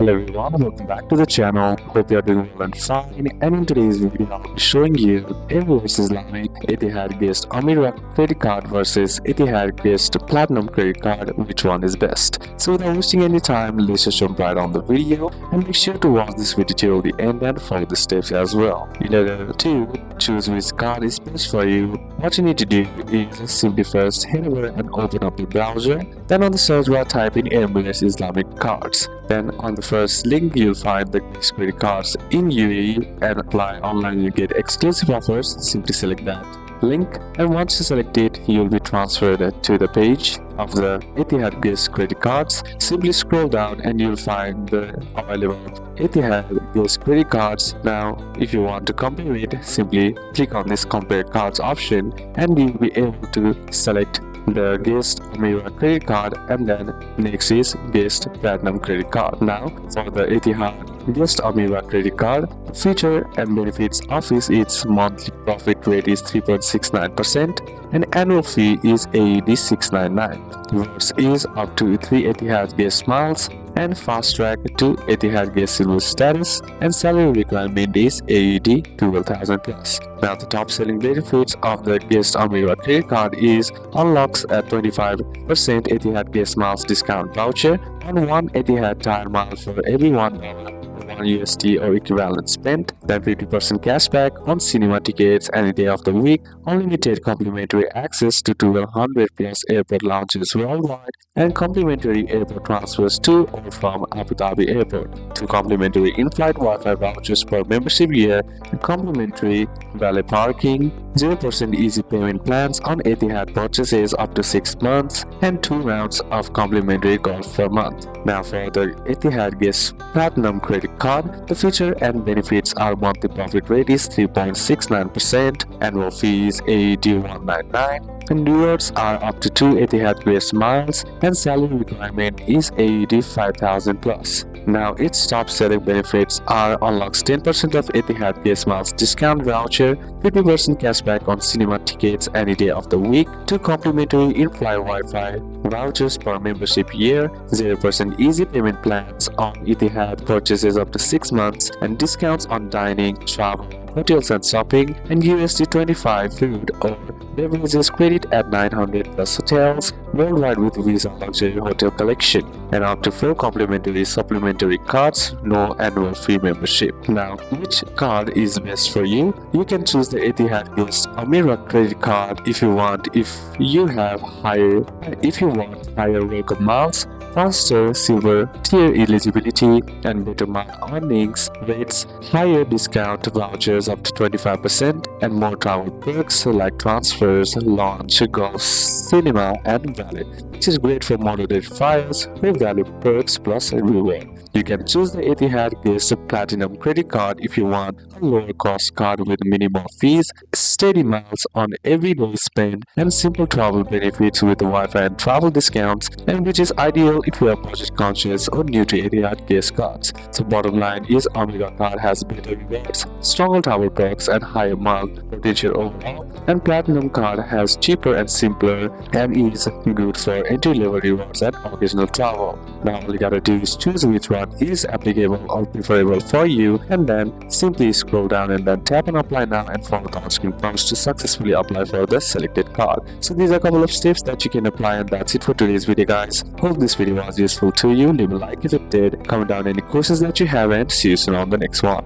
Hello everyone, welcome back to the channel. Hope you are doing well and fine. And in today's video, I'll be showing you Emirates Islamic Etihad-based Emirates credit card versus Etihad-based Platinum credit card. Which one is best? So without wasting any time, let's just jump right on the video and make sure to watch this video till the end and follow the steps as well. In order to choose which card is best for you, what you need to do is simply first head over and open up your browser. Then on the search bar, type in Emirates Islamic cards. Then on the first link, you'll find the credit cards in UAE and apply online. You get exclusive offers. Simply select that link, and once you select it, you'll be transferred to the page of the Etihad-based credit cards. Simply scroll down and you'll find the available Etihad-based credit cards. Now, if you want to compare it, simply click on this compare cards option and you'll be able to select the guest Emirates credit card, and then next is guest Platinum credit card. Now for the Etihad guest Emirates credit card, feature and benefits of its monthly profit rate is 3.69% and annual fee is AED 699. Rewards is up to 3 Etihad guest miles and fast track to Etihad guest silver status, and salary requirement is AED 12,000 plus. Now the top selling benefits of the guest Emirates credit card is unlocks at 25% Etihad guest miles discount voucher on 1 Etihad tire mile for every $1 USD or equivalent spent, then 50% cashback on cinema tickets any day of the week, unlimited complimentary access to 1200 plus airport lounges worldwide, and complimentary airport transfers to or from Abu Dhabi Airport, 2 complimentary in-flight Wi-Fi vouchers per membership year, and complimentary valet parking, 0% easy payment plans on Etihad purchases up to 6 months, and 2 rounds of complimentary golf per month. Now for the Etihad Guest Platinum credit card, the feature and benefits are monthly profit rate is 3.69%, annual fee is AED 199, and rewards are up to 2 Etihad Guest miles, and salary requirement is AED 5,000 plus. Now its top selling benefits are unlocks 10% of Etihad Guest miles discount voucher, 50% cashback on cinema tickets any day of the week, 2 complimentary in-flight Wi-Fi vouchers per membership year, 0% easy payment plans on Etihad purchases up to 6 months, and discounts on dining, travel, hotels and shopping, and USD 25 food or beverages credit at 900 plus hotels worldwide with Visa Luxury Hotel Collection, and up to 4 complimentary supplementary cards, no annual fee membership. Now, which card is best for you? You can choose the Etihad Guest Emirates credit card if you want higher welcome miles, faster silver tier eligibility, and better mile earnings rates, higher discount vouchers up to 25%, and more travel perks like transfers, launch, golf, cinema, and valet, which is great for moderate flyers who value perks plus a reward. You can choose the Etihad Guest Platinum credit card if you want a lower cost card with minimal fees, steady miles on every day spent, and simple travel benefits with Wi-Fi and travel discounts, and which is ideal if you are budget conscious or new to Etihad Guest cards. So bottom line is Emirates card has better rewards, stronger travel perks, and higher mile potential overall, and Platinum card has cheaper and simpler and is good for entry-level rewards and occasional travel. Now all you gotta do is choose which one is applicable or preferable for you, and then simply scroll down and then tap on apply now and follow the on-screen prompts to successfully apply for the selected card. So these are a couple of steps that you can apply, and that's it for today's video, guys. Hope this video was useful to you. Leave a like if it did, comment down any questions that you have, and see you soon on the next one.